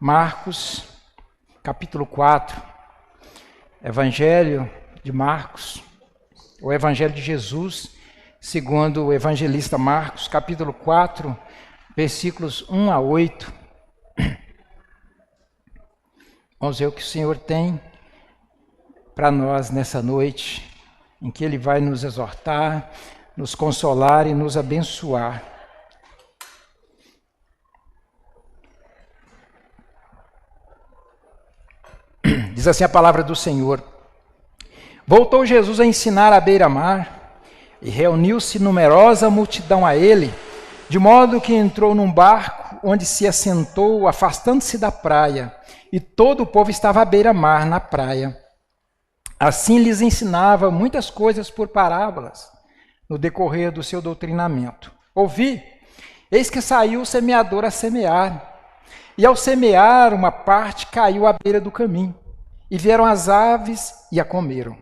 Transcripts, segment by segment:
Marcos, capítulo 4, Evangelho de Marcos, o Evangelho de Jesus, segundo o evangelista Marcos, capítulo 4, versículos 1 a 8. Vamos ver o que o Senhor tem para nós nessa noite, em que Ele vai nos exortar, nos consolar e nos abençoar. Diz assim a palavra do Senhor: Voltou Jesus a ensinar à beira-mar, e reuniu-se numerosa multidão a ele, de modo que entrou num barco, onde se assentou, afastando-se da praia, e todo o povo estava à beira-mar, na praia. Assim lhes ensinava muitas coisas por parábolas, no decorrer do seu doutrinamento. Ouvi, eis que saiu o semeador a semear, e ao semear uma parte caiu à beira do caminho, e vieram as aves e a comeram.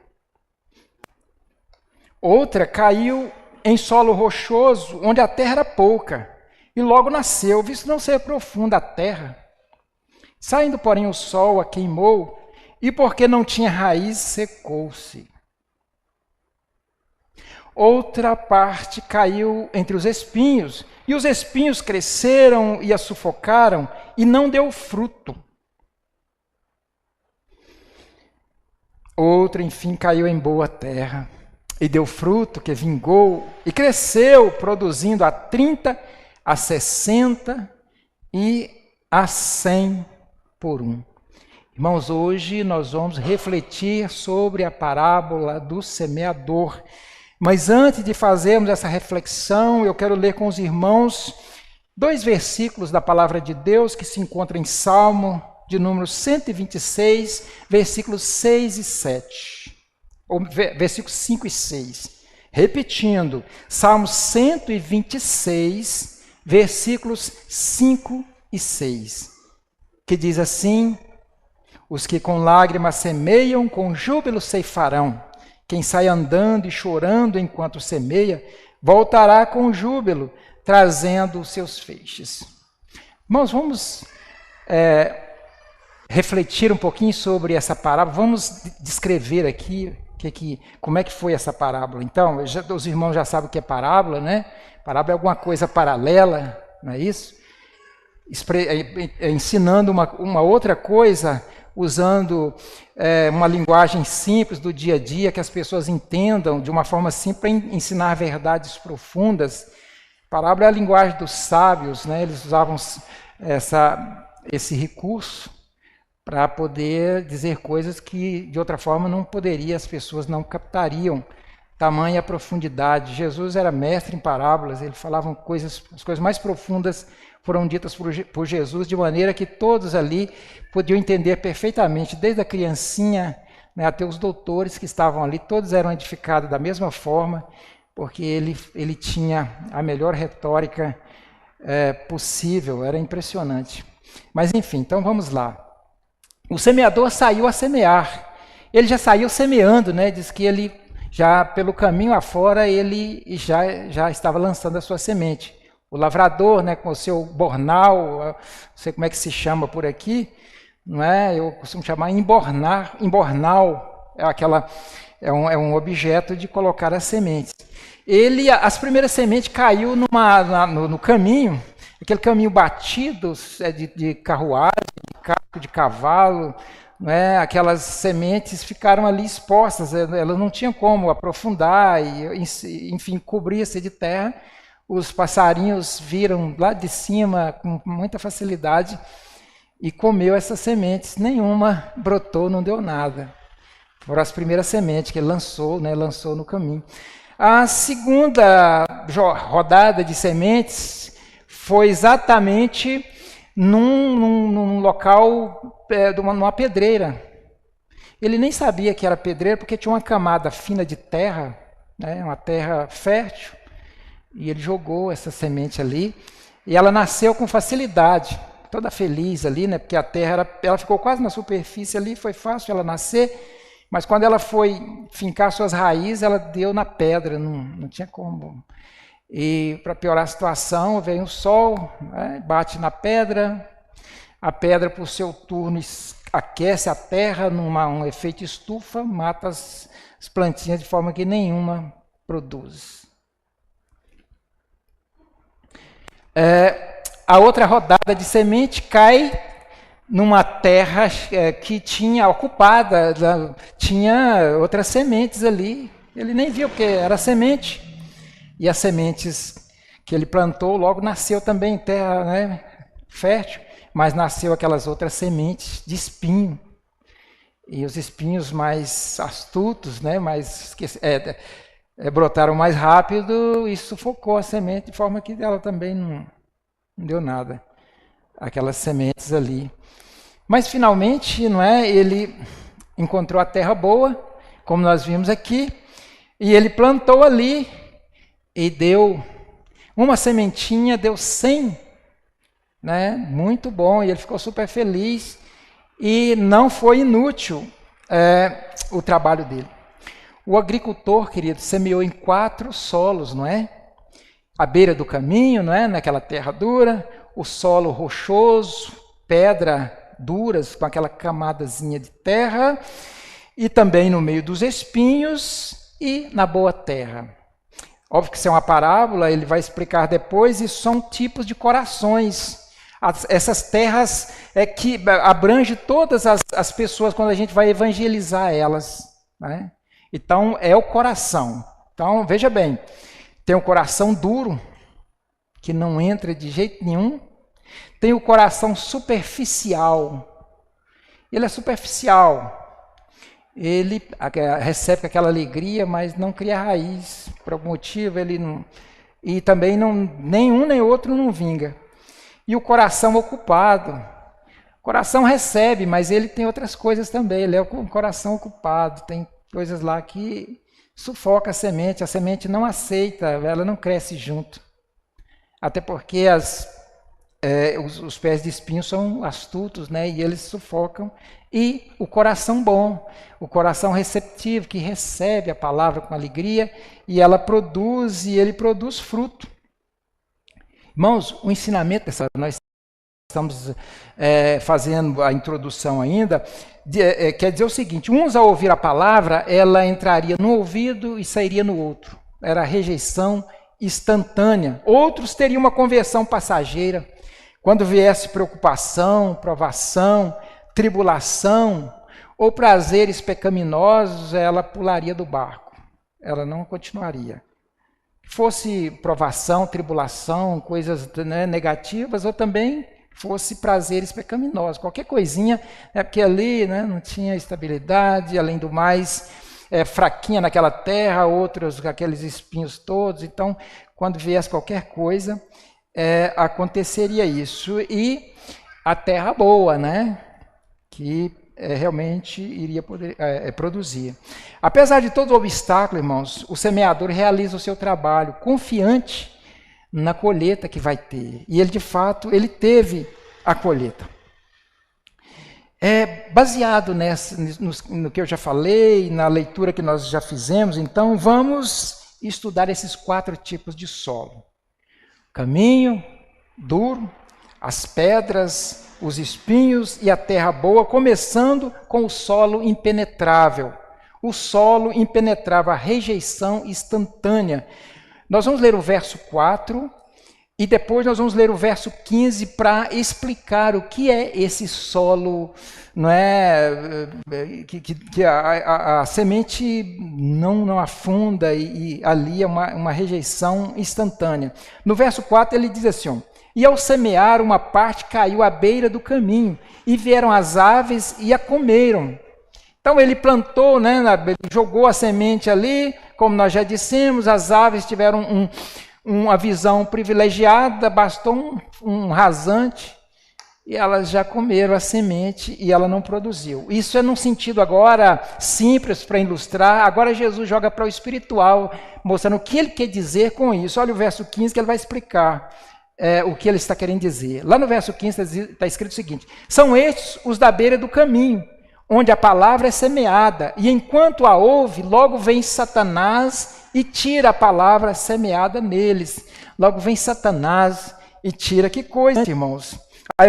Outra caiu em solo rochoso, onde a terra era pouca, e logo nasceu, visto não ser profunda a terra. Saindo, porém, o sol a queimou, e porque não tinha raiz, secou-se. Outra parte caiu entre os espinhos, e os espinhos cresceram e a sufocaram, e não deu fruto. Outra, enfim, caiu em boa terra, e deu fruto, que vingou, e cresceu, produzindo a 30, a 60 e a 100 por um. Irmãos, hoje nós vamos refletir sobre a parábola do semeador. Mas antes de fazermos essa reflexão, eu quero ler com os irmãos 2 versículos da palavra de Deus que se encontram em Salmo de número 126, versículos 6 e 7. Ou versículos 5 e 6. Repetindo, Salmo 126, versículos 5 e 6. Que diz assim: Os que com lágrimas semeiam, com júbilo ceifarão. Quem sai andando e chorando enquanto semeia, voltará com júbilo, trazendo os seus feixes. Irmãos, vamos refletir um pouquinho sobre essa parábola. Vamos descrever aqui como é que foi essa parábola. Então, os irmãos já sabem o que é parábola, né? Parábola é alguma coisa paralela, não é isso? Ensinando uma outra coisa, usando uma linguagem simples do dia a dia, que as pessoas entendam de uma forma simples, para ensinar verdades profundas. Parábola é a linguagem dos sábios, né? Eles usavam esse recurso para poder dizer coisas que de outra forma não poderia, as pessoas não captariam tamanha profundidade. Jesus era mestre em parábolas, ele falava as coisas mais profundas foram ditas por Jesus, de maneira que todos ali podiam entender perfeitamente, desde a criancinha, né, até os doutores que estavam ali, todos eram edificados da mesma forma, porque ele tinha a melhor retórica possível, era impressionante. Mas enfim, então vamos lá. O semeador saiu a semear, ele já saiu semeando, né? Diz que ele já pelo caminho afora, ele já estava lançando a sua semente. O lavrador, né, com o seu bornal, não sei como é que se chama por aqui, não é? Eu costumo chamar embornal, é um objeto de colocar as sementes. As primeiras sementes caiu no caminho, aquele caminho batido de carruagem, de cavalo, não é? Aquelas sementes ficaram ali expostas, elas não tinham como aprofundar e, enfim, cobrir-se de terra. Os passarinhos viram lá de cima com muita facilidade e comeu essas sementes. Nenhuma brotou, não deu nada. Foram as primeiras sementes que ele lançou no caminho. A segunda rodada de sementes foi exatamente num local, numa pedreira. Ele nem sabia que era pedreira porque tinha uma camada fina de terra, né, uma terra fértil. E ele jogou essa semente ali, e ela nasceu com facilidade, toda feliz ali, né? Porque a terra ela ficou quase na superfície ali, foi fácil ela nascer, mas quando ela foi fincar suas raízes, ela deu na pedra, não tinha como. E para piorar a situação, vem o sol, né, bate na pedra, A pedra, por seu turno, aquece a terra um efeito estufa, mata as plantinhas de forma que nenhuma produz. A outra rodada de semente cai numa terra que tinha ocupada, tinha outras sementes ali. Ele nem viu, porque era semente. E as sementes que ele plantou logo nasceu também em terra, né, fértil, mas nasceu aquelas outras sementes de espinho. E os espinhos mais astutos, né, brotaram mais rápido e sufocou a semente, de forma que ela também não deu nada. Aquelas sementes ali. Mas finalmente, não é, ele encontrou a terra boa, como nós vimos aqui, e ele plantou ali e deu uma sementinha, deu 100, né? Muito bom, e ele ficou super feliz, e não foi inútil o trabalho dele. O agricultor, querido, semeou em 4 solos, não é? À beira do caminho, não é? Naquela terra dura, o solo rochoso, pedra duras, com aquela camadazinha de terra, e também no meio dos espinhos e na boa terra. Óbvio que isso é uma parábola, ele vai explicar depois, e são tipos de corações. Essas terras que abrange todas as pessoas quando a gente vai evangelizar elas, né? Então, é o coração. Então, veja bem, tem o coração duro, que não entra de jeito nenhum. Tem o coração superficial. Ele é superficial. Ele recebe aquela alegria, mas não cria raiz. Por algum motivo, ele não... E também nenhum nem outro não vinga. E o coração ocupado. O coração recebe, mas ele tem outras coisas também. Ele é um coração ocupado. Tem coisas lá que sufoca a semente não aceita, ela não cresce junto. Até porque os pés de espinho são astutos, né? E eles sufocam. E o coração bom, o coração receptivo, que recebe a palavra com alegria, e ele produz fruto. Irmãos, o ensinamento nós estamos fazendo a introdução ainda, quer dizer o seguinte: uns ao ouvir a palavra, ela entraria no ouvido e sairia no outro. Era a rejeição instantânea. Outros teriam uma conversão passageira. Quando viesse preocupação, provação, tribulação ou prazeres pecaminosos, ela pularia do barco. Ela não continuaria. Fosse provação, tribulação, coisas, né, negativas, ou também fosse prazeres pecaminosos. Qualquer coisinha, porque ali, né, não tinha estabilidade, além do mais, fraquinha naquela terra, outros com aqueles espinhos todos. Então, quando viesse qualquer coisa, aconteceria isso. E a terra boa, né, que realmente iria poder produzir. Apesar de todo o obstáculo, irmãos, o semeador realiza o seu trabalho confiante na colheita que vai ter. E ele, de fato, ele teve a colheita. Baseado no que eu já falei, na leitura que nós já fizemos, então vamos estudar esses 4 tipos de solo. Caminho duro, as pedras, os espinhos e a terra boa, começando com o solo impenetrável. O solo impenetrável, a rejeição instantânea. Nós vamos ler o verso 4 e depois nós vamos ler o verso 15 para explicar o que é esse solo, não é, que a semente não afunda e ali é uma rejeição instantânea. No verso 4 ele diz assim: e ao semear, uma parte caiu à beira do caminho, e vieram as aves e a comeram. Então ele plantou, né, jogou a semente ali, como nós já dissemos, as aves tiveram uma visão privilegiada, bastou um rasante, e elas já comeram a semente e ela não produziu. Isso é num sentido agora simples para ilustrar. Agora Jesus joga para o espiritual, mostrando o que ele quer dizer com isso. Olha o verso 15 que ele vai explicar. O que ele está querendo dizer. Lá no verso 15 está escrito o seguinte: são estes os da beira do caminho, onde a palavra é semeada, e enquanto a ouve, logo vem Satanás e tira a palavra semeada neles. Logo vem Satanás e tira. Que coisa, irmãos. A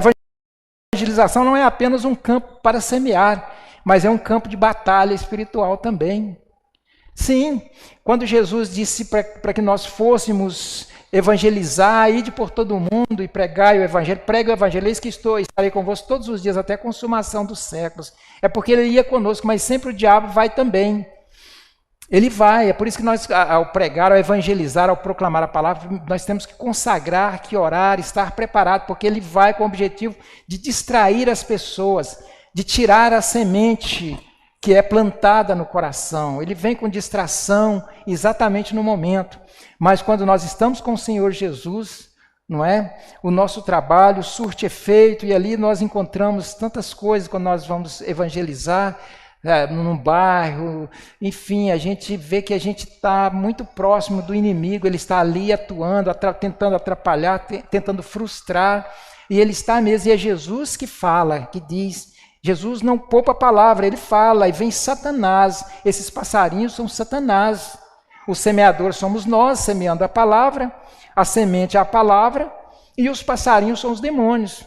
evangelização não é apenas um campo para semear, mas é um campo de batalha espiritual também. Sim, quando Jesus disse para que nós fôssemos evangelizar, ide por todo o mundo e pregai o evangelho, pregue o evangelho, eis que estarei convosco todos os dias até a consumação dos séculos. É porque ele ia conosco, mas sempre o diabo vai também. Ele vai, é por isso que nós, ao pregar, ao evangelizar, ao proclamar a palavra, nós temos que consagrar, que orar, estar preparado, porque ele vai com o objetivo de distrair as pessoas, de tirar a semente que é plantada no coração. Ele vem com distração exatamente no momento. Mas quando nós estamos com o Senhor Jesus, não é? O nosso trabalho surte efeito e ali nós encontramos tantas coisas quando nós vamos evangelizar, num bairro, enfim, a gente vê que a gente está muito próximo do inimigo, ele está ali atuando, tentando atrapalhar, tentando frustrar, e ele está mesmo, e é Jesus que fala, que diz, Jesus não poupa a palavra, ele fala, e vem Satanás, esses passarinhos são Satanás, o semeador somos nós, semeando a palavra, a semente é a palavra, e os passarinhos são os demônios.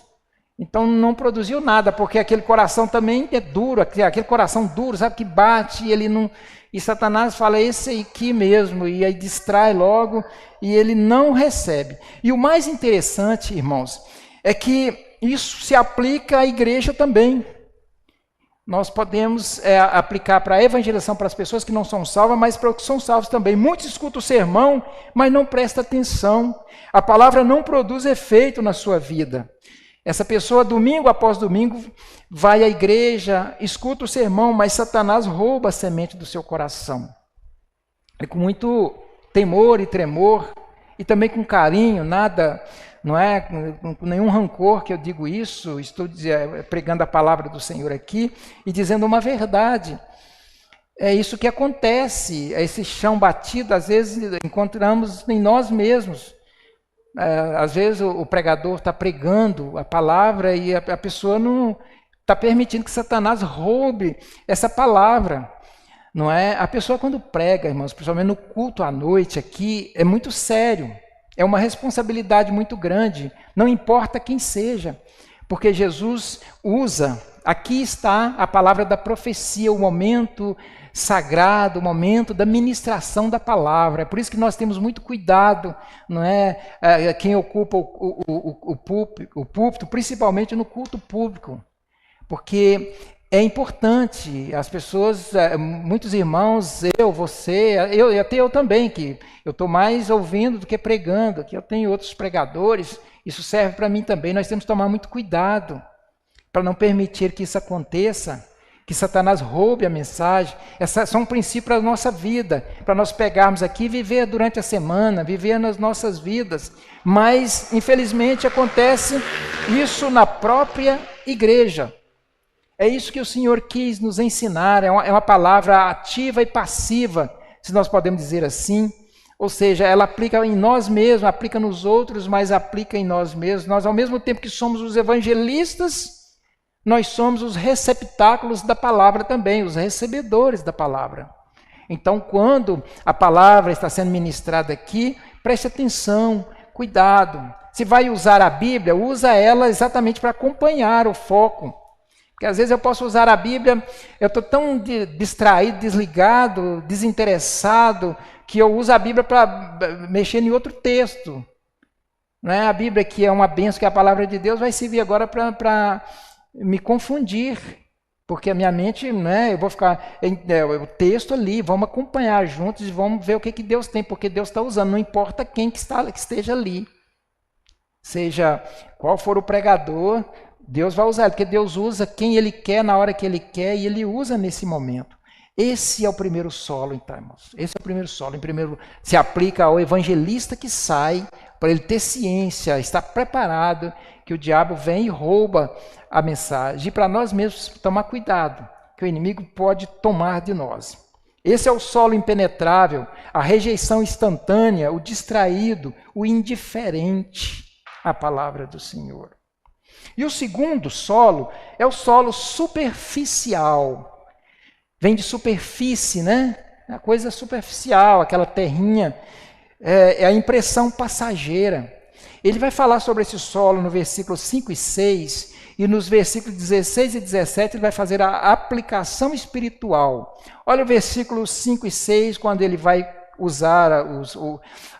Então não produziu nada, porque aquele coração também é duro, aquele coração duro, sabe, que bate, e ele não. E Satanás fala, esse aqui mesmo, e aí distrai logo, e ele não recebe. E o mais interessante, irmãos, é que isso se aplica à igreja também. Nós podemos aplicar para a evangelização para as pessoas que não são salvas, mas para os que são salvos também. Muitos escutam o sermão, mas não prestam atenção. A palavra não produz efeito na sua vida. Essa pessoa, domingo após domingo, vai à igreja, escuta o sermão, mas Satanás rouba a semente do seu coração. É com muito temor e tremor, e também com carinho, nada, não é com nenhum rancor que eu digo isso, estou pregando a palavra do Senhor aqui e dizendo uma verdade. É isso que acontece, esse chão batido, às vezes encontramos em nós mesmos. Às vezes o pregador está pregando a palavra e a pessoa não está permitindo que Satanás roube essa palavra, não é? A pessoa quando prega, irmãos, principalmente no culto à noite aqui, é muito sério, é uma responsabilidade muito grande, não importa quem seja, porque Jesus usa, aqui está a palavra da profecia, o momento sagrado, o momento da ministração da palavra. É por isso que nós temos muito cuidado, não é? Quem ocupa o púlpito, principalmente no culto público, porque é importante, as pessoas, muitos irmãos, você, até eu também, que eu estou mais ouvindo do que pregando, que eu tenho outros pregadores, isso serve para mim também, nós temos que tomar muito cuidado para não permitir que isso aconteça, que Satanás roube a mensagem. Essas são um princípio para a nossa vida, para nós pegarmos aqui e viver durante a semana, viver nas nossas vidas. Mas, infelizmente, acontece isso na própria igreja. É isso que o Senhor quis nos ensinar, é uma palavra ativa e passiva, se nós podemos dizer assim. Ou seja, ela aplica em nós mesmos, aplica nos outros, mas aplica em nós mesmos. Nós, ao mesmo tempo que somos os evangelistas, nós somos os receptáculos da palavra também, os recebedores da palavra. Então, quando a palavra está sendo ministrada aqui, preste atenção, cuidado. Se vai usar a Bíblia, usa ela exatamente para acompanhar o foco. Porque às vezes eu posso usar a Bíblia, eu estou tão distraído, desligado, desinteressado, que eu uso a Bíblia para mexer em outro texto. Não é? A Bíblia, que é uma bênção, que é a palavra de Deus, vai servir agora para me confundir, porque a minha mente, né, eu vou ficar, o texto ali, vamos acompanhar juntos e vamos ver o que Deus tem, porque Deus está usando, não importa quem que esteja ali, seja qual for o pregador, Deus vai usar, porque Deus usa quem Ele quer, na hora que Ele quer, e Ele usa nesse momento. Esse é o primeiro solo, então, irmãos. Esse é o primeiro solo. Se aplica ao evangelista que sai, para ele ter ciência, estar preparado, que o diabo vem e rouba a mensagem. E para nós mesmos tomar cuidado, que o inimigo pode tomar de nós. Esse é o solo impenetrável, a rejeição instantânea, o distraído, o indiferente à palavra do Senhor. E o segundo solo é o solo superficial. Vem de superfície, né? A coisa superficial, aquela terrinha, é a impressão passageira. Ele vai falar sobre esse solo no versículo 5 e 6, e nos versículos 16 e 17 ele vai fazer a aplicação espiritual. Olha o versículo 5 e 6, quando ele vai usar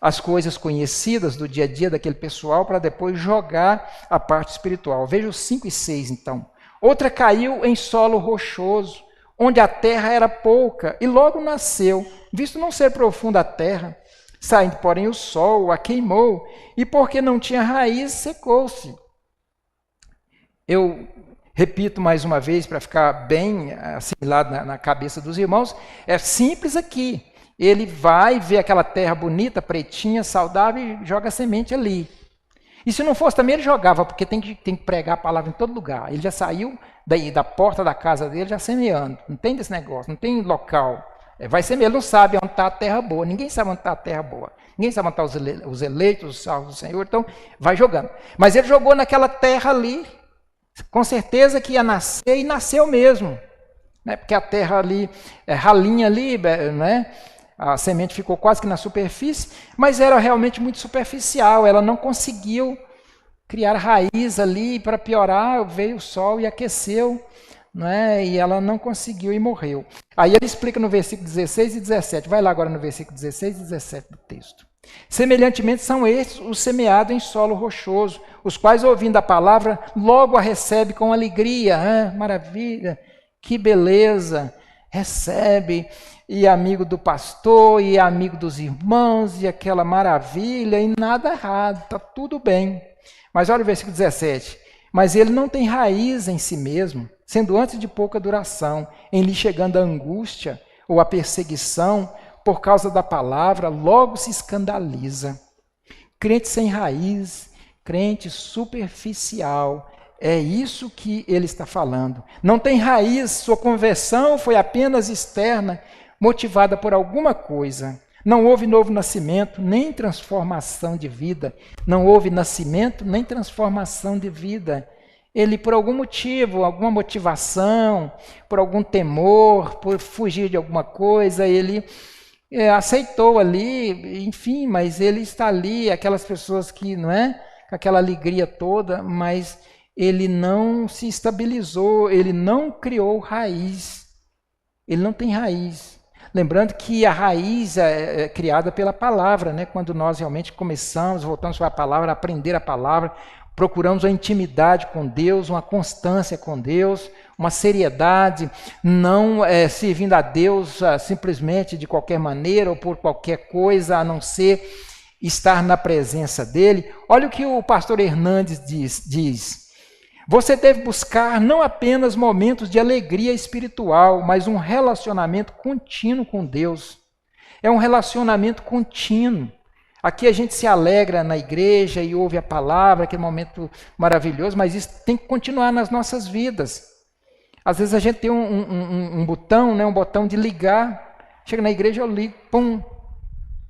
as coisas conhecidas do dia a dia daquele pessoal para depois jogar a parte espiritual. Veja os 5 e 6 então. Outra caiu em solo rochoso, onde a terra era pouca, e logo nasceu, visto não ser profunda a terra. Saindo, porém, o sol a queimou, e porque não tinha raiz, secou-se. Eu repito mais uma vez, para ficar bem assimilado na cabeça dos irmãos, é simples aqui. Ele vai ver aquela terra bonita, pretinha, saudável, e joga a semente ali. E se não fosse também, ele jogava, porque tem que pregar a palavra em todo lugar. Ele já saiu da porta da casa dele já semeando. Não tem desse negócio, não tem local. Vai semear, ele não sabe onde está a terra boa. Ninguém sabe onde está a terra boa. Ninguém sabe onde estão os eleitos, os salvos do Senhor. Então, vai jogando. Mas ele jogou naquela terra ali, com certeza que ia nascer, e nasceu mesmo. Né? Porque a terra ali, ralinha ali, né? A semente ficou quase que na superfície, mas era realmente muito superficial. Ela não conseguiu criar raiz ali. Para piorar, veio o sol e aqueceu. Né? E ela não conseguiu e morreu. Aí ele explica no versículo 16 e 17. Vai lá agora no versículo 16 e 17 do texto. Semelhantemente são estes os semeados em solo rochoso, os quais, ouvindo a palavra, logo a recebe com alegria. Maravilha, que beleza, recebe, e amigo do pastor, e amigo dos irmãos, e aquela maravilha, e nada errado, está tudo bem. Mas olha o versículo 17. Mas ele não tem raiz em si mesmo, sendo antes de pouca duração, em lhe chegando a angústia ou a perseguição, por causa da palavra, logo se escandaliza. Crente sem raiz, crente superficial, é isso que ele está falando. Não tem raiz, sua conversão foi apenas externa, motivada por alguma coisa. Não houve novo nascimento, nem transformação de vida. Não houve nascimento, nem transformação de vida. Ele, por algum motivo, alguma motivação, por algum temor, por fugir de alguma coisa, ele aceitou ali, enfim, mas ele está ali, aquelas pessoas que, não é, com aquela alegria toda, mas ele não se estabilizou, ele não criou raiz, ele não tem raiz. Lembrando que a raiz é criada pela palavra, né? Quando nós realmente começamos, voltamos para a palavra, aprender a palavra, procuramos uma intimidade com Deus, uma constância com Deus, uma seriedade, não servindo a Deus simplesmente de qualquer maneira ou por qualquer coisa, a não ser estar na presença dele. Olha o que o pastor Hernandes diz. Você deve buscar não apenas momentos de alegria espiritual, mas um relacionamento contínuo com Deus. É um relacionamento contínuo. Aqui a gente se alegra na igreja e ouve a palavra, aquele momento maravilhoso, mas isso tem que continuar nas nossas vidas. Às vezes a gente tem um botão, né, um botão de ligar, chega na igreja, eu ligo, pum,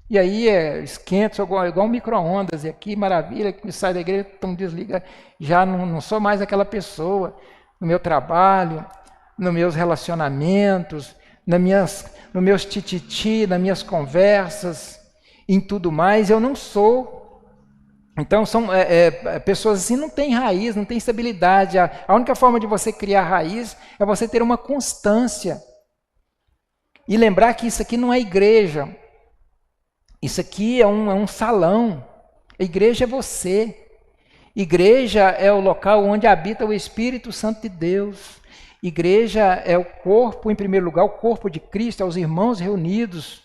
e aí esquenta, igual um micro-ondas, e aqui, maravilha, sai da igreja, pum, desliga, já não sou mais aquela pessoa, no meu trabalho, nos meus relacionamentos, nos meus tititi, nas minhas conversas, em tudo mais, eu não sou. Então, são pessoas assim, não têm raiz, não têm estabilidade. A única forma de você criar raiz é você ter uma constância. E lembrar que isso aqui não é igreja. Isso aqui é um salão. A igreja é você. Igreja é o local onde habita o Espírito Santo de Deus. Igreja é o corpo, em primeiro lugar, o corpo de Cristo, é os irmãos reunidos,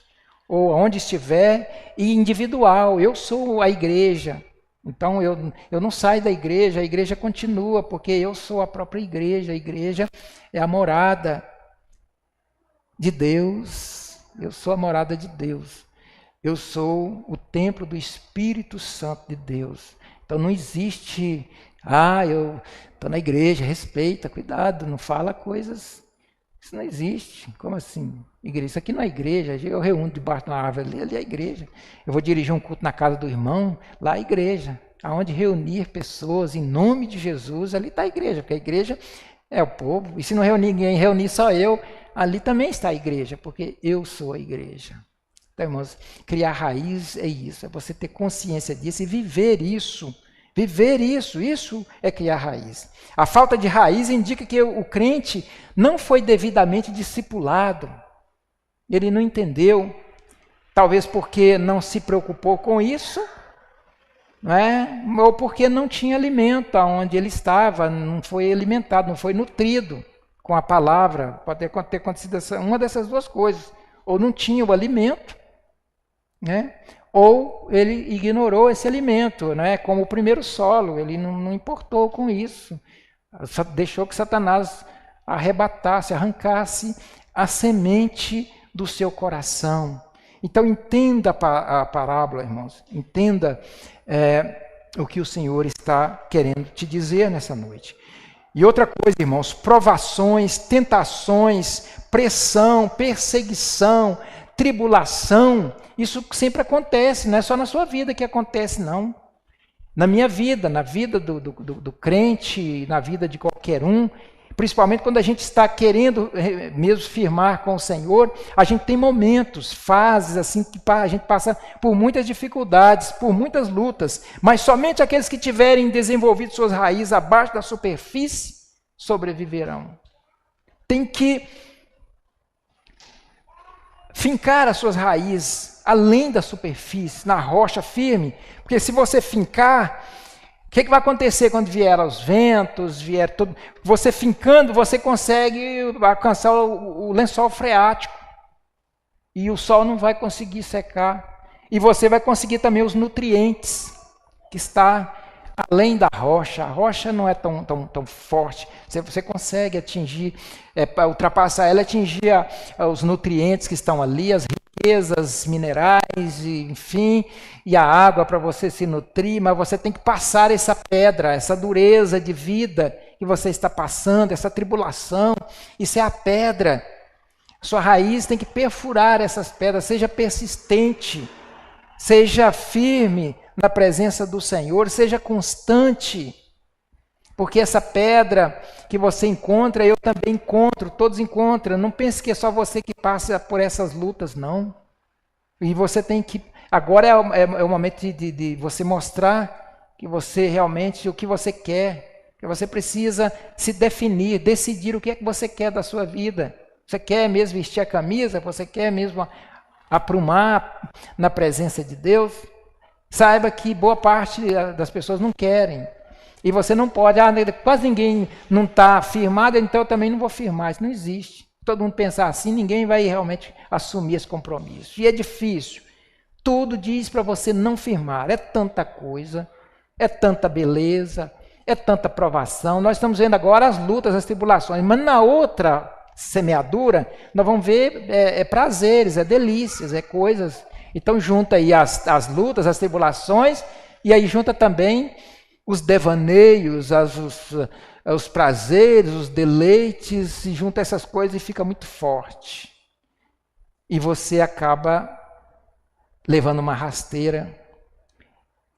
ou onde estiver, e individual. Eu sou a igreja. Então, eu não saio da igreja, a igreja continua, porque eu sou a própria igreja. A igreja é a morada de Deus. Eu sou a morada de Deus. Eu sou o templo do Espírito Santo de Deus. Então, não existe, eu estou na igreja, respeita, cuidado, não fala coisas. Isso não existe. Como assim? Igreja. Isso aqui não é igreja. Eu reúno debaixo de uma árvore, ali é a igreja. Eu vou dirigir um culto na casa do irmão, lá é a igreja. Aonde reunir pessoas em nome de Jesus, ali está a igreja, porque a igreja é o povo. E se não reunir ninguém, reunir só eu, ali também está a igreja, porque eu sou a igreja. Então, irmãos, criar raiz é isso, é você ter consciência disso e viver isso Viver isso é criar raiz. A falta de raiz indica que o crente não foi devidamente discipulado. Ele não entendeu, talvez porque não se preocupou com isso, ou porque não tinha alimento onde ele estava, não foi alimentado, não foi nutrido com a palavra. Pode ter acontecido uma dessas duas coisas. Ou não tinha o alimento, ou ele ignorou esse alimento, como o primeiro solo, ele não importou com isso. Deixou que Satanás arrebatasse, arrancasse a semente do seu coração. Então entenda a parábola, irmãos, entenda o que o Senhor está querendo te dizer nessa noite. E outra coisa, irmãos, provações, tentações, pressão, perseguição, tribulação, isso sempre acontece, não é só na sua vida que acontece, não. Na minha vida, na vida do crente, na vida de qualquer um, principalmente quando a gente está querendo mesmo firmar com o Senhor, a gente tem momentos, fases assim que a gente passa por muitas dificuldades, por muitas lutas, mas somente aqueles que tiverem desenvolvido suas raízes abaixo da superfície sobreviverão. Tem que fincar as suas raízes além da superfície, na rocha firme, porque se você fincar, o que vai acontecer quando vier os ventos, vier tudo? Você fincando, você consegue alcançar o lençol freático. E o sol não vai conseguir secar. E você vai conseguir também os nutrientes, que está além da rocha. A rocha não é tão forte. Você consegue atingir, ultrapassar ela, atingir os nutrientes que estão ali, as riquezas minerais, enfim, e a água para você se nutrir, mas você tem que passar essa pedra, essa dureza de vida que você está passando, essa tribulação, isso é a pedra. Sua raiz tem que perfurar essas pedras, seja persistente, seja firme na presença do Senhor, seja constante, porque essa pedra que você encontra, eu também encontro, todos encontram. Não pense que é só você que passa por essas lutas, não. E você tem que, agora é o momento de você mostrar que você realmente, o que você quer, que você precisa se definir, decidir o que é que você quer da sua vida. Você quer mesmo vestir a camisa? Você quer mesmo aprumar na presença de Deus? Saiba que boa parte das pessoas não querem. E você não pode, quase ninguém não está firmado, então eu também não vou firmar. Isso não existe. Todo mundo pensar assim, ninguém vai realmente assumir esse compromisso. E é difícil. Tudo diz para você não firmar. É tanta coisa, é tanta beleza, é tanta provação. Nós estamos vendo agora as lutas, as tribulações, mas na outra semeadura, nós vamos ver prazeres, delícias, coisas. Então junta aí as lutas, as tribulações, e aí junta também os devaneios, os prazeres, os deleites, se junta essas coisas e fica muito forte. E você acaba levando uma rasteira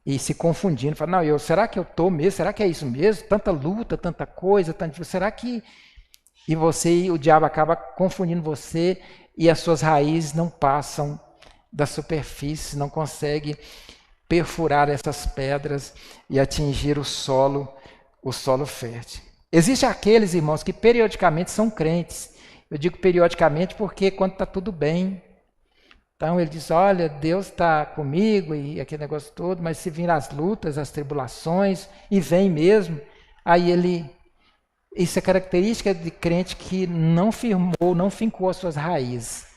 e se confundindo. Fala, não, será que eu estou mesmo? Será que é isso mesmo? Tanta luta, tanta coisa, será que... E o diabo acaba confundindo você e as suas raízes não passam da superfície, não consegue perfurar essas pedras e atingir o solo fértil. Existem aqueles, irmãos, que periodicamente são crentes. Eu digo periodicamente porque quando está tudo bem, então ele diz, olha, Deus está comigo e aquele negócio todo, mas se vir as lutas, as tribulações, e vem mesmo, aí isso é característica de crente que não firmou, não fincou as suas raízes.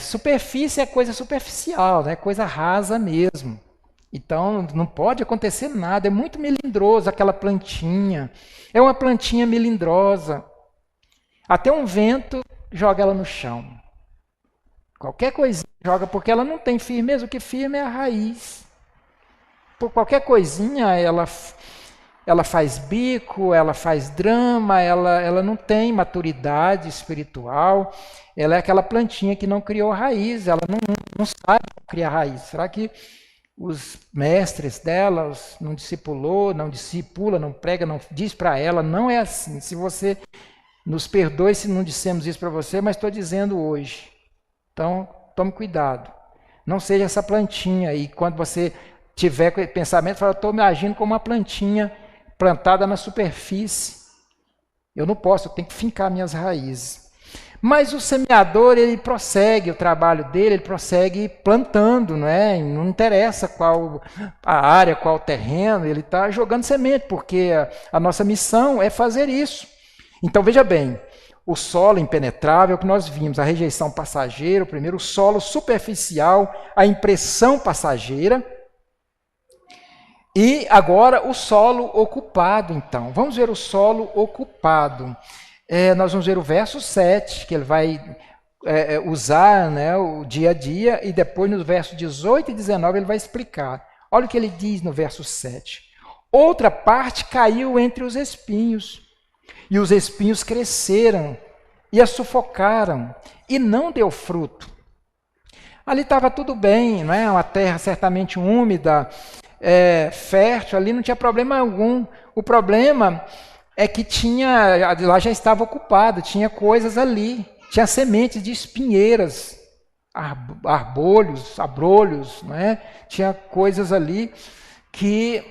Superfície é coisa superficial, coisa rasa mesmo. Então não pode acontecer nada, é muito melindroso aquela plantinha. É uma plantinha melindrosa. Até um vento joga ela no chão. Qualquer coisinha joga, porque ela não tem firmeza, o que firme é a raiz. Por qualquer coisinha ela faz bico, ela faz drama, ela não tem maturidade espiritual, ela é aquela plantinha que não criou raiz, ela não sabe criar raiz. Será que os mestres dela não discipulou, não discipula, não prega, não diz para ela? Não é assim. Se você nos perdoe se não dissemos isso para você, mas estou dizendo hoje. Então, tome cuidado. Não seja essa plantinha aí, quando você tiver com esse pensamento, fala, eu estou me agindo como uma plantinha plantada na superfície. Eu não posso, eu tenho que fincar minhas raízes. Mas o semeador, ele prossegue o trabalho dele, ele prossegue plantando, não é? Não interessa qual a área, qual o terreno, ele está jogando semente, porque a nossa missão é fazer isso. Então, veja bem, o solo impenetrável que nós vimos, a rejeição passageira, primeiro o solo superficial, a impressão passageira, e agora o solo ocupado, então. Vamos ver o solo ocupado. Nós vamos ver o verso 7, que ele vai usar, né, o dia a dia, e depois no verso 18 e 19 ele vai explicar. Olha o que ele diz no verso 7. Outra parte caiu entre os espinhos, e os espinhos cresceram e a sufocaram, e não deu fruto. Ali estava tudo bem, não é? Uma terra certamente úmida, fértil, ali não tinha problema algum. O problema é que lá já estava ocupado, tinha coisas ali, tinha sementes de espinheiras, abrolhos, não é? Tinha coisas ali que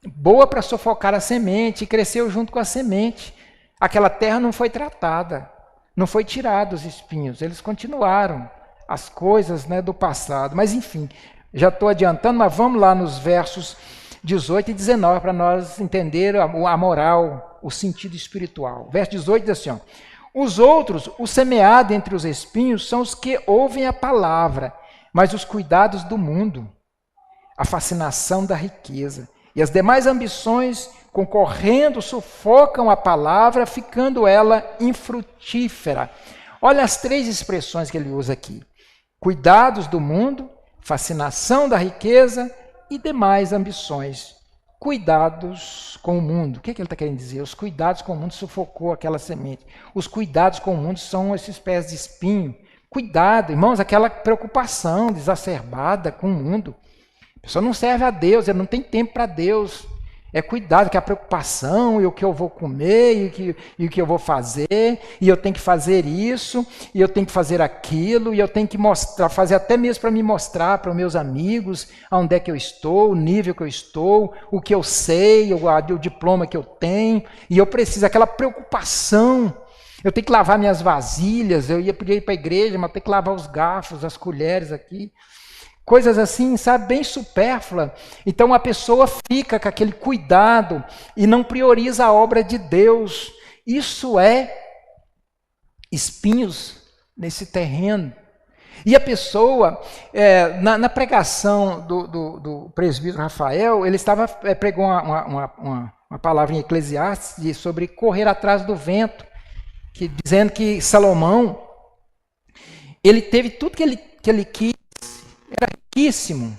boa para sufocar a semente, e cresceu junto com a semente. Aquela terra não foi tratada, não foi tirado os espinhos, eles continuaram, as coisas, né, do passado. Mas enfim, já estou adiantando, mas vamos lá nos versos 18 e 19 para nós entender a moral, o sentido espiritual. Verso 18 diz assim, ó, os outros, o semeado entre os espinhos, são os que ouvem a palavra, mas os cuidados do mundo, a fascinação da riqueza e as demais ambições concorrendo sufocam a palavra, ficando ela infrutífera. Olha as três expressões que ele usa aqui. Cuidados do mundo, fascinação da riqueza e demais ambições. Cuidados com o mundo. O que ele está querendo dizer? Os cuidados com o mundo sufocou aquela semente. Os cuidados com o mundo são esses pés de espinho. Cuidado, irmãos, aquela preocupação exacerbada com o mundo. A pessoa não serve a Deus, ela não tem tempo para Deus. Cuidado, que a preocupação, e o que eu vou comer, e o que eu vou fazer, e eu tenho que fazer isso, e eu tenho que fazer aquilo, e eu tenho que mostrar, fazer até mesmo para me mostrar para os meus amigos onde é que eu estou, o nível que eu estou, o que eu sei, o diploma que eu tenho, e eu preciso, aquela preocupação. Eu tenho que lavar minhas vasilhas, eu ia ir para a igreja, mas eu tenho que lavar os garfos, as colheres aqui. Coisas assim, sabe, bem supérflua. Então a pessoa fica com aquele cuidado e não prioriza a obra de Deus. Isso é espinhos nesse terreno. E a pessoa, na pregação do presbítero Rafael, ele pregou uma palavra em Eclesiastes sobre correr atrás do vento, dizendo que Salomão, ele teve tudo que ele quis. Era riquíssimo,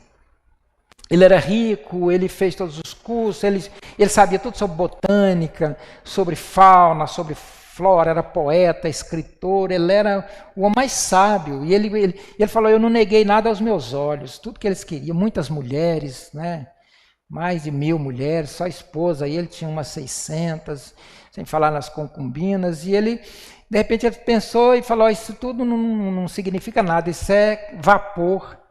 ele era rico, ele fez todos os cursos, ele sabia tudo sobre botânica, sobre fauna, sobre flora, era poeta, escritor, ele era o homem mais sábio, e ele falou, eu não neguei nada aos meus olhos, tudo que eles queriam, muitas mulheres, né? Mais de 1000 mulheres, só esposa, e ele tinha umas 600, sem falar nas concubinas, e ele, de repente, ele pensou e falou, isso tudo não significa nada, isso é vapor.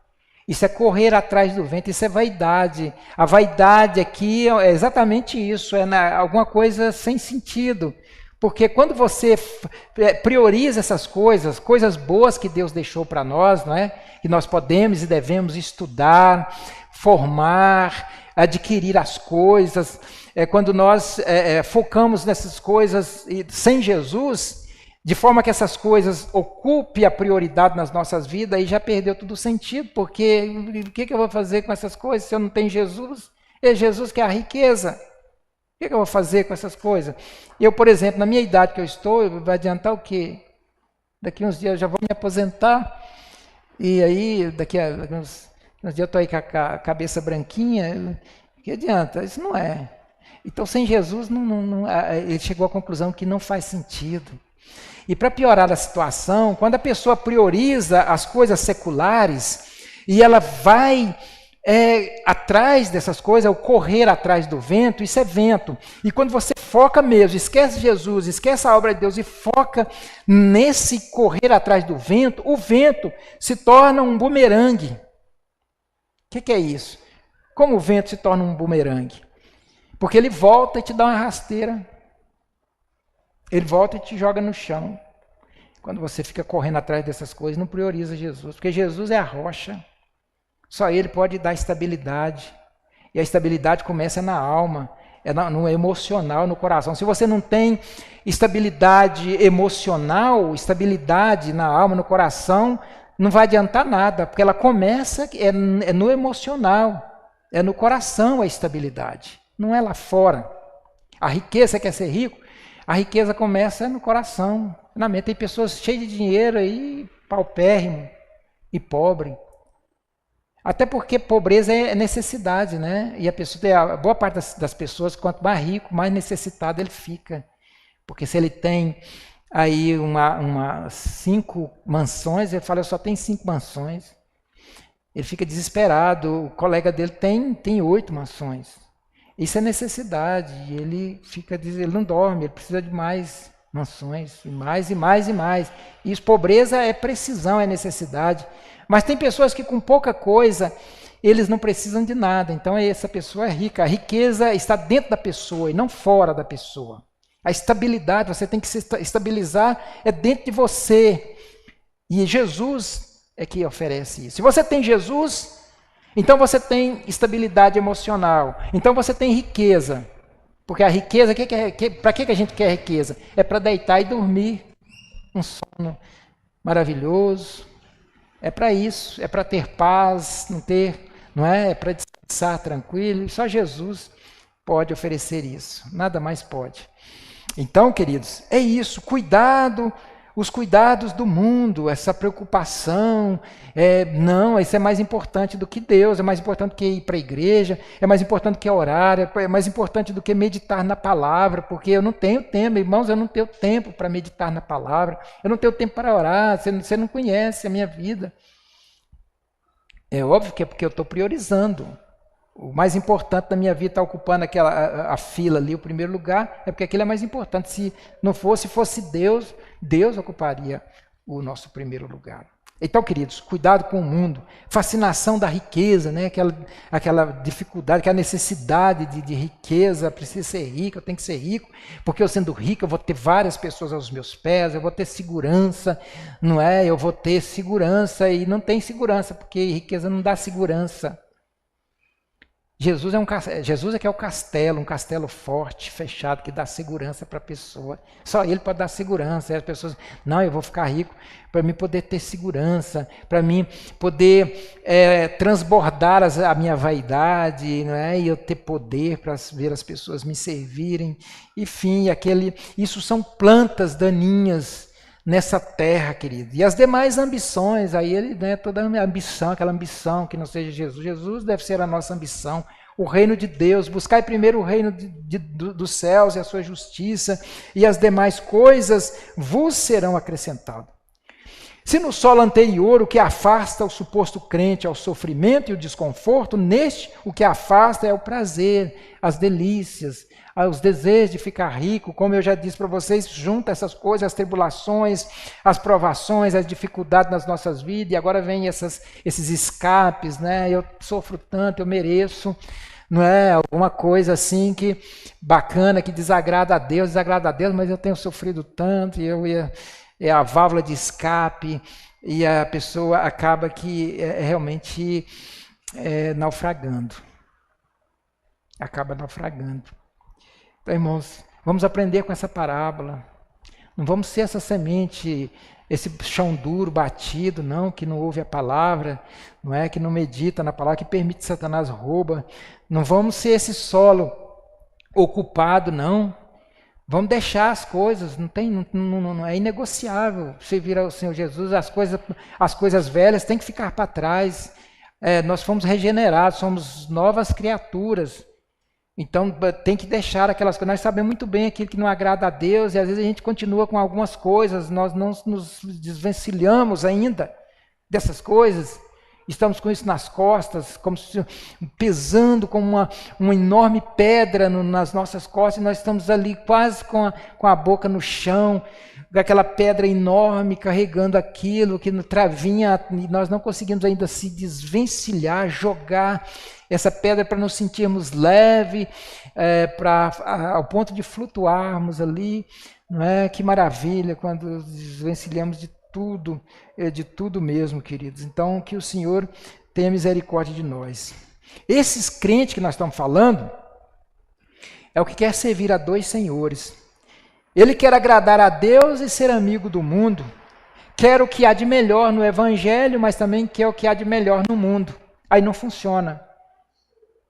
Isso é correr atrás do vento, isso é vaidade. A vaidade aqui é exatamente isso, alguma coisa sem sentido. Porque quando você prioriza essas coisas boas que Deus deixou para nós, não é? Que nós podemos e devemos estudar, formar, adquirir as coisas. Quando nós focamos nessas coisas sem Jesus, de forma que essas coisas ocupem a prioridade nas nossas vidas, aí já perdeu todo o sentido, porque o que eu vou fazer com essas coisas se eu não tenho Jesus? É Jesus que é a riqueza. O que eu vou fazer com essas coisas? Eu, por exemplo, na minha idade que eu estou, vai adiantar o quê? Daqui uns dias eu já vou me aposentar, e aí daqui a uns dias eu estou aí com a cabeça branquinha, o que adianta? Isso não é. Então, sem Jesus, ele chegou à conclusão que não faz sentido. E para piorar a situação, quando a pessoa prioriza as coisas seculares e ela vai atrás dessas coisas, o correr atrás do vento, isso é vento. E quando você foca mesmo, esquece Jesus, esquece a obra de Deus e foca nesse correr atrás do vento, o vento se torna um bumerangue. O que é isso? Como o vento se torna um bumerangue? Porque ele volta e te dá uma rasteira. Ele volta e te joga no chão. Quando você fica correndo atrás dessas coisas, não prioriza Jesus. Porque Jesus é a rocha. Só Ele pode dar estabilidade. E a estabilidade começa na alma, no emocional, no coração. Se você não tem estabilidade emocional, estabilidade na alma, no coração, não vai adiantar nada. Porque ela começa, é no emocional. É no coração a estabilidade. Não é lá fora. A riqueza, quer ser rico? A riqueza começa no coração. Na mente tem pessoas cheias de dinheiro aí, paupérrimo e pobre. Até porque pobreza é necessidade, né? E a boa parte das pessoas, quanto mais rico, mais necessitado ele fica. Porque se ele tem aí 5 mansões, ele fala, eu só tenho 5 mansões. Ele fica desesperado, o colega dele tem 8 mansões. Isso é necessidade, e ele não dorme, ele precisa de mais mansões, e mais, e mais, e mais. Isso, pobreza é precisão, é necessidade. Mas tem pessoas que com pouca coisa, eles não precisam de nada, então essa pessoa é rica. A riqueza está dentro da pessoa e não fora da pessoa. A estabilidade, você tem que se estabilizar, é dentro de você. E Jesus é que oferece isso. Se você tem Jesus, então você tem estabilidade emocional. Então você tem riqueza. Porque a riqueza, para que a gente quer riqueza? É para deitar e dormir. Um sono maravilhoso. É para isso. É para ter paz, não é? É para descansar tranquilo. Só Jesus pode oferecer isso. Nada mais pode. Então, queridos, é isso. Cuidado. Os cuidados do mundo, essa preocupação, não, isso é mais importante do que Deus, é mais importante do que ir para a igreja, é mais importante do que orar, é mais importante do que meditar na palavra, porque eu não tenho tempo, irmãos, eu não tenho tempo para meditar na palavra, eu não tenho tempo para orar, você não conhece a minha vida. É óbvio que é porque eu estou priorizando. O mais importante da minha vida está ocupando a fila ali, o primeiro lugar, é porque aquilo é mais importante. Se não fosse Deus, Deus ocuparia o nosso primeiro lugar. Então, queridos, cuidado com o mundo. Fascinação da riqueza, né? aquela dificuldade, aquela necessidade de riqueza. Preciso ser rico, eu tenho que ser rico, porque eu sendo rico eu vou ter várias pessoas aos meus pés, eu vou ter segurança, não é? Eu vou ter segurança e não tem segurança, porque riqueza não dá segurança. Jesus é que é o castelo, um castelo forte, fechado, que dá segurança para a pessoa. Só Ele pode dar segurança. E as pessoas, não, eu vou ficar rico para mim poder ter segurança, para mim poder transbordar a minha vaidade, não é? E eu ter poder para ver as pessoas me servirem. Enfim, isso são plantas daninhas nessa terra, querido. E as demais ambições, aí ele, né, toda ambição, aquela ambição que não seja Jesus. Jesus deve ser a nossa ambição. O reino de Deus, buscai primeiro o reino dos céus e a sua justiça, e as demais coisas vos serão acrescentadas. Se no solo anterior o que afasta o suposto crente ao sofrimento e o desconforto, neste o que afasta é o prazer, as delícias, os desejos de ficar rico, como eu já disse para vocês, junta essas coisas, as tribulações, as provações, as dificuldades nas nossas vidas, e agora vem esses escapes, né? Eu sofro tanto, eu mereço, não é? Alguma coisa assim que bacana, que desagrada a Deus, mas eu tenho sofrido tanto, e é a válvula de escape, e a pessoa acaba que realmente naufragando. Acaba naufragando. Então, irmãos, vamos aprender com essa parábola. Não vamos ser essa semente, esse chão duro, batido, não, que não ouve a palavra, não é, que não medita na palavra, que permite que Satanás rouba. Não vamos ser esse solo ocupado, não. Vamos deixar as coisas, não é inegociável. Você vira o Senhor Jesus, as coisas velhas têm que ficar para trás. Nós fomos regenerados, somos novas criaturas. Então tem que deixar aquelas coisas. Nós sabemos muito bem aquilo que não agrada a Deus, e às vezes a gente continua com algumas coisas, nós não nos desvencilhamos ainda dessas coisas. Estamos com isso nas costas, como se, pesando como uma enorme pedra nas nossas costas, e nós estamos ali quase com a boca no chão, aquela pedra enorme carregando aquilo que no travinha, e nós não conseguimos ainda se desvencilhar, jogar essa pedra para nos sentirmos leve, ao ponto de flutuarmos ali. Não é? Que maravilha quando desvencilhamos de tudo mesmo, queridos. Então, que o Senhor tenha misericórdia de nós. Esses crentes que nós estamos falando é o que quer servir a dois senhores. Ele quer agradar a Deus e ser amigo do mundo. Quer o que há de melhor no Evangelho, mas também quer o que há de melhor no mundo. Aí não funciona.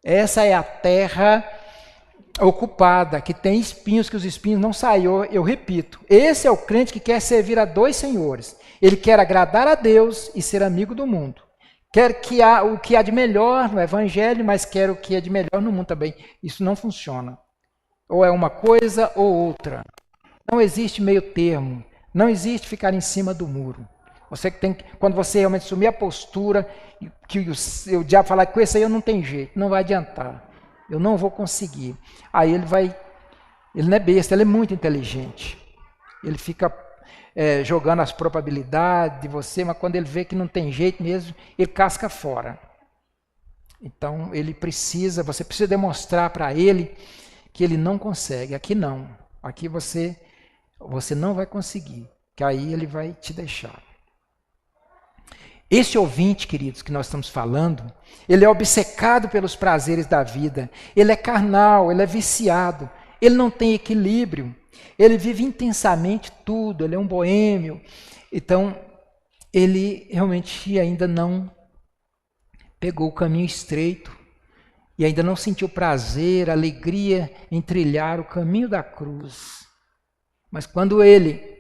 Essa é a terra ocupada, que tem espinhos, que os espinhos não saíram. Eu repito, esse é o crente que quer servir a dois senhores. Ele quer agradar a Deus e ser amigo do mundo. Quer o que há de melhor no Evangelho, mas quer o que há de melhor no mundo também. Isso não funciona. Ou é uma coisa ou outra. Não existe meio termo. Não existe ficar em cima do muro. Quando você realmente assumir a postura, que o diabo falar que com esse aí eu não tenho jeito, não vai adiantar. Eu não vou conseguir. Aí ele não é besta, ele é muito inteligente. Ele fica jogando as probabilidades de você, mas quando ele vê que não tem jeito mesmo, ele casca fora. Então você precisa demonstrar para ele que ele não consegue. Aqui não. Aqui você não vai conseguir, que aí ele vai te deixar. Esse ouvinte, queridos, que nós estamos falando, ele é obcecado pelos prazeres da vida, ele é carnal, ele é viciado, ele não tem equilíbrio, ele vive intensamente tudo, ele é um boêmio. Então, ele realmente ainda não pegou o caminho estreito e ainda não sentiu prazer, alegria em trilhar o caminho da cruz. Mas quando ele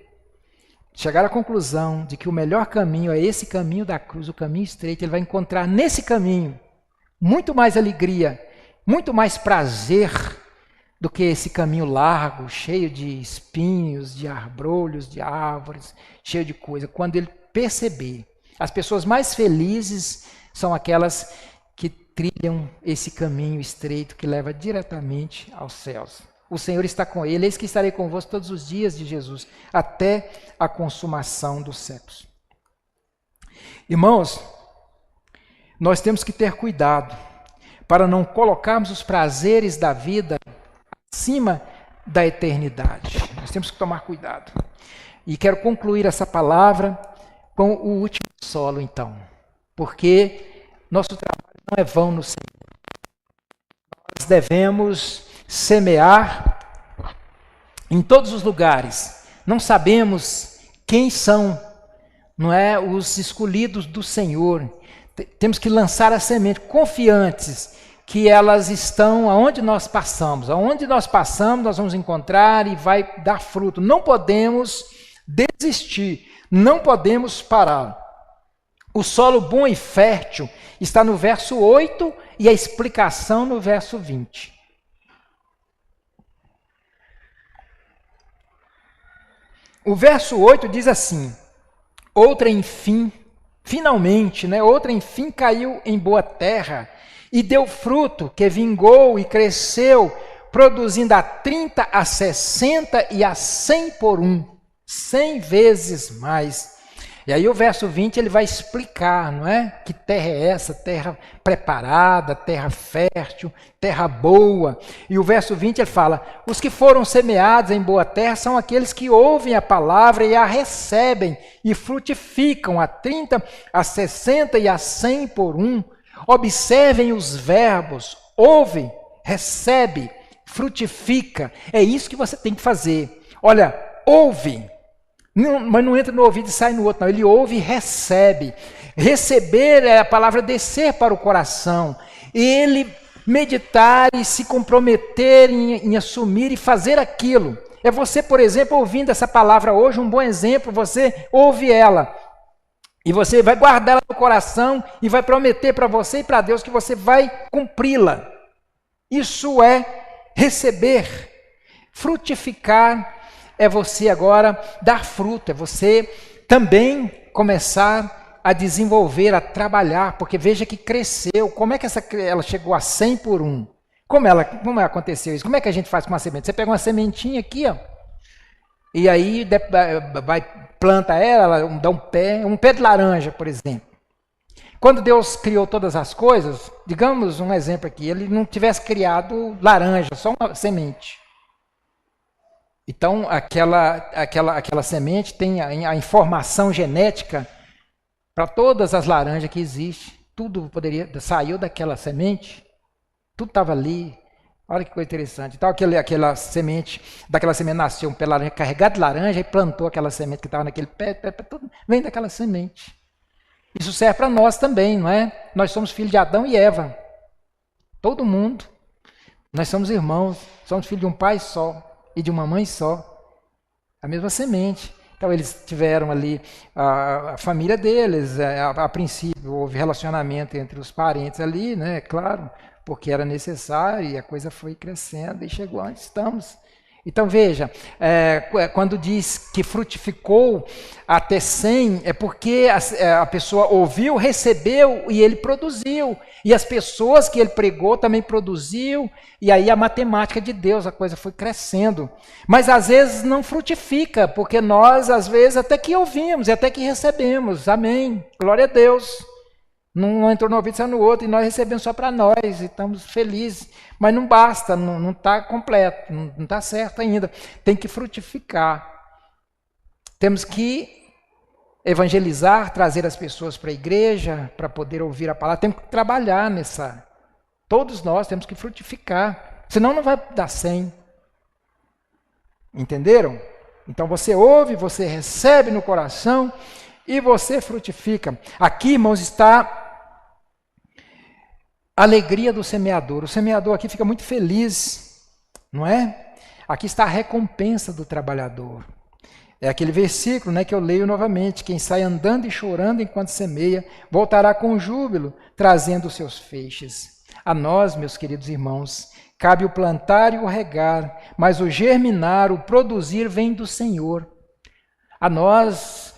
chegar à conclusão de que o melhor caminho é esse caminho da cruz, o caminho estreito, ele vai encontrar nesse caminho muito mais alegria, muito mais prazer do que esse caminho largo, cheio de espinhos, de arbrolhos, de árvores, cheio de coisa. Quando ele perceber, as pessoas mais felizes são aquelas que trilham esse caminho estreito que leva diretamente aos céus. O Senhor está com ele, eis que estarei convosco todos os dias de Jesus, até a consumação dos séculos. Irmãos, nós temos que ter cuidado para não colocarmos os prazeres da vida acima da eternidade. Nós temos que tomar cuidado. E quero concluir essa palavra com o último solo, então, porque nosso trabalho não é vão no Senhor. Nós devemos semear em todos os lugares. Não sabemos quem são, não é, os escolhidos do Senhor. Temos que lançar a semente, confiantes que elas estão aonde nós passamos. Aonde nós passamos, nós vamos encontrar e vai dar fruto. Não podemos desistir, não podemos parar. O solo bom e fértil está no verso 8 e a explicação no verso 20. O verso 8 diz assim: outra enfim, finalmente, outra enfim caiu em boa terra e deu fruto, que vingou e cresceu, produzindo a 30, a 60 e a 100 por 1, 100 vezes mais. E aí o verso 20 ele vai explicar, não é? Que terra é essa? Terra preparada, terra fértil, terra boa. E o verso 20 ele fala: os que foram semeados em boa terra são aqueles que ouvem a palavra e a recebem e frutificam a 30, a 60 e a 100 por 1. Observem os verbos: ouve, recebe, frutifica. É isso que você tem que fazer. Olha, ouve. Não, mas não entra no ouvido e sai no outro, não. Ele ouve e recebe. Receber é a palavra descer para o coração. Ele meditar e se comprometer em assumir e fazer aquilo. É você, por exemplo, ouvindo essa palavra hoje, um bom exemplo, você ouve ela. E você vai guardá-la no coração e vai prometer para você e para Deus que você vai cumpri-la. Isso é receber, frutificar. É você agora dar fruto, é você também começar a desenvolver, a trabalhar, porque veja que cresceu. Como é que ela chegou a 100 por 1? Como aconteceu isso? Como é que a gente faz com uma semente? Você pega uma sementinha aqui, ó, e aí planta ela dá um pé de laranja, por exemplo. Quando Deus criou todas as coisas, digamos um exemplo aqui, ele não tivesse criado laranja, só uma semente. Então, aquela semente tem a informação genética para todas as laranjas que existem. Tudo saiu daquela semente, tudo estava ali. Olha que coisa interessante. Então, aquela semente nasceu um pé de laranja carregado de laranja e plantou aquela semente que estava naquele pé, tudo vem daquela semente. Isso serve para nós também, não é? Nós somos filhos de Adão e Eva. Todo mundo. Nós somos irmãos, somos filhos de um pai só e de uma mãe só. A mesma semente. Então eles tiveram ali a família deles, a princípio houve relacionamento entre os parentes ali, né? Claro, porque era necessário e a coisa foi crescendo e chegou onde estamos. Então veja, quando diz que frutificou até 100, é porque a pessoa ouviu, recebeu e ele produziu. E as pessoas que ele pregou também produziu, e aí a matemática de Deus, a coisa foi crescendo. Mas às vezes não frutifica, porque nós às vezes até que ouvimos e até que recebemos, amém, glória a Deus. Não entrou no ouvido, saiu no outro, e nós recebemos só para nós, e estamos felizes. Mas não basta, não está completo, não está certo ainda. Tem que frutificar. Temos que evangelizar, trazer as pessoas para a igreja, para poder ouvir a palavra. Temos que trabalhar nessa. Todos nós temos que frutificar, senão não vai dar 100. Entenderam? Então você ouve, você recebe no coração e você frutifica. Aqui, irmãos, está a alegria do semeador. O semeador aqui fica muito feliz, não é? Aqui está a recompensa do trabalhador. É aquele versículo, né, que eu leio novamente. Quem sai andando e chorando enquanto semeia, voltará com júbilo, trazendo os seus feixes. A nós, meus queridos irmãos, cabe o plantar e o regar, mas o germinar, o produzir vem do Senhor. A nós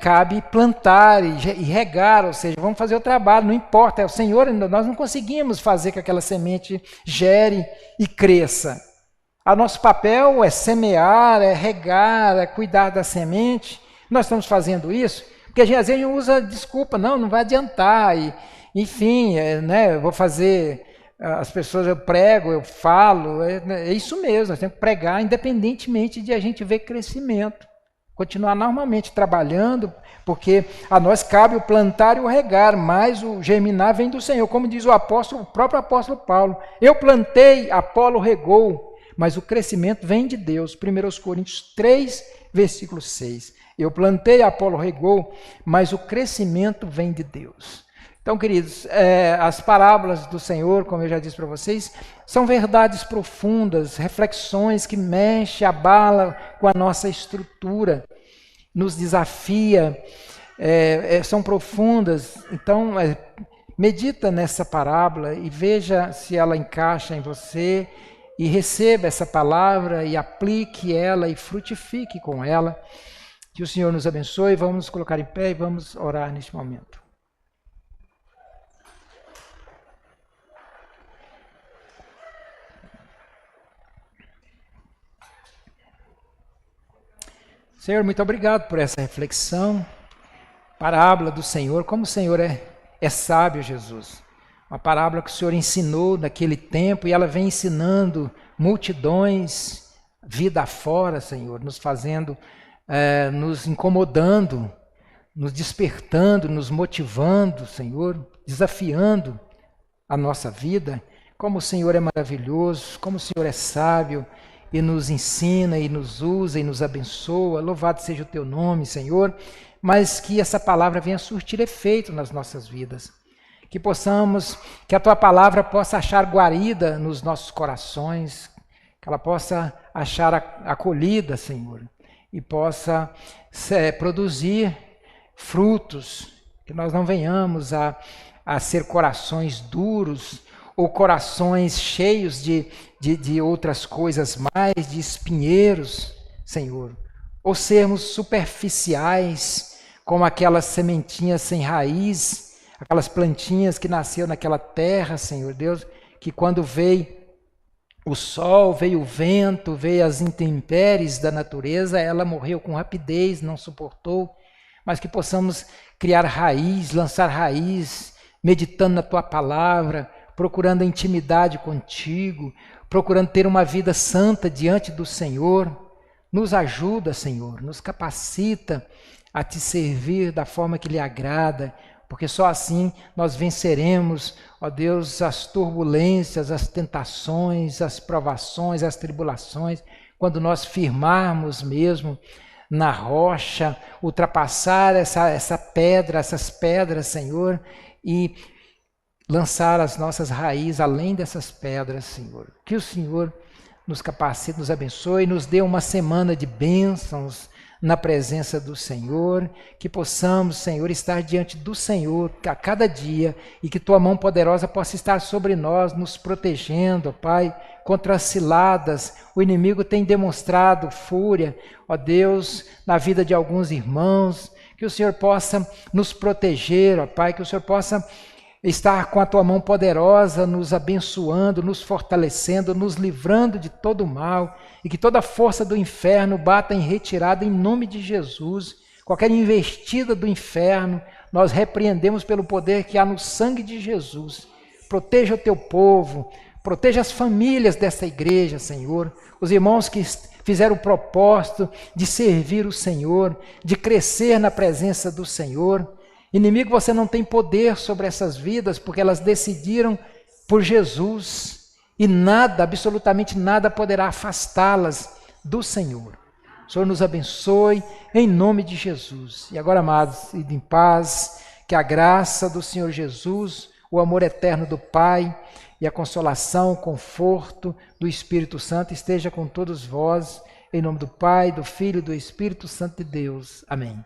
cabe plantar e regar, ou seja, vamos fazer o trabalho, não importa, é o Senhor, nós não conseguimos fazer que aquela semente gere e cresça. O nosso papel é semear, é regar, é cuidar da semente. Nós estamos fazendo isso, porque às vezes a gente usa desculpa, não vai adiantar, enfim, eu vou fazer, as pessoas, eu prego, eu falo, é isso mesmo, nós temos que pregar independentemente de a gente ver crescimento. Continuar normalmente trabalhando, porque a nós cabe o plantar e o regar, mas o germinar vem do Senhor, como diz o próprio apóstolo Paulo. Eu plantei, Apolo regou, mas o crescimento vem de Deus. 1 Coríntios 3, versículo 6. Eu plantei, Apolo regou, mas o crescimento vem de Deus. Então, queridos, as parábolas do Senhor, como eu já disse para vocês, são verdades profundas, reflexões que mexem, abalam com a nossa estrutura, nos desafia, são profundas. Então, medita nessa parábola e veja se ela encaixa em você e receba essa palavra e aplique ela e frutifique com ela. Que o Senhor nos abençoe. Vamos nos colocar em pé e vamos orar neste momento. Senhor, muito obrigado por essa reflexão, parábola do Senhor, como o Senhor é sábio, Jesus. Uma parábola que o Senhor ensinou naquele tempo e ela vem ensinando multidões, vida afora, Senhor, nos fazendo, nos incomodando, nos despertando, nos motivando, Senhor, desafiando a nossa vida. Como o Senhor é maravilhoso, como o Senhor é sábio, e nos ensina, e nos usa, e nos abençoa. Louvado seja o teu nome, Senhor, mas que essa palavra venha surtir efeito nas nossas vidas. Que a tua palavra possa achar guarida nos nossos corações, que ela possa achar acolhida, Senhor, e possa produzir frutos, que nós não venhamos a ser corações duros, ou corações cheios de outras coisas mais, de espinheiros, Senhor, ou sermos superficiais, como aquelas sementinhas sem raiz, aquelas plantinhas que nasceram naquela terra, Senhor Deus, que quando veio o sol, veio o vento, veio as intempéries da natureza, ela morreu com rapidez, não suportou, mas que possamos criar raiz, lançar raiz, meditando na Tua palavra, procurando a intimidade contigo, procurando ter uma vida santa diante do Senhor. Nos ajuda, Senhor, nos capacita a Te servir da forma que lhe agrada, porque só assim nós venceremos, ó Deus, as turbulências, as tentações, as provações, as tribulações, quando nós firmarmos mesmo na rocha, ultrapassar essas pedras, Senhor, e lançar as nossas raízes além dessas pedras, Senhor. Que o Senhor nos capacite, nos abençoe, nos dê uma semana de bênçãos na presença do Senhor, que possamos, Senhor, estar diante do Senhor a cada dia e que Tua mão poderosa possa estar sobre nós, nos protegendo, ó Pai, contra as ciladas. O inimigo tem demonstrado fúria, ó Deus, na vida de alguns irmãos, que o Senhor possa nos proteger, ó Pai, que o Senhor possa estar com a Tua mão poderosa, nos abençoando, nos fortalecendo, nos livrando de todo o mal, e que toda força do inferno bata em retirada em nome de Jesus. Qualquer investida do inferno, nós repreendemos pelo poder que há no sangue de Jesus. Proteja o Teu povo, proteja as famílias dessa igreja, Senhor, os irmãos que fizeram o propósito de servir o Senhor, de crescer na presença do Senhor. Inimigo, você não tem poder sobre essas vidas, porque elas decidiram por Jesus, e nada, absolutamente nada, poderá afastá-las do Senhor. O Senhor nos abençoe, em nome de Jesus. E agora, amados, ide em paz, que a graça do Senhor Jesus, o amor eterno do Pai, e a consolação, o conforto do Espírito Santo esteja com todos vós, em nome do Pai, do Filho e do Espírito Santo de Deus. Amém.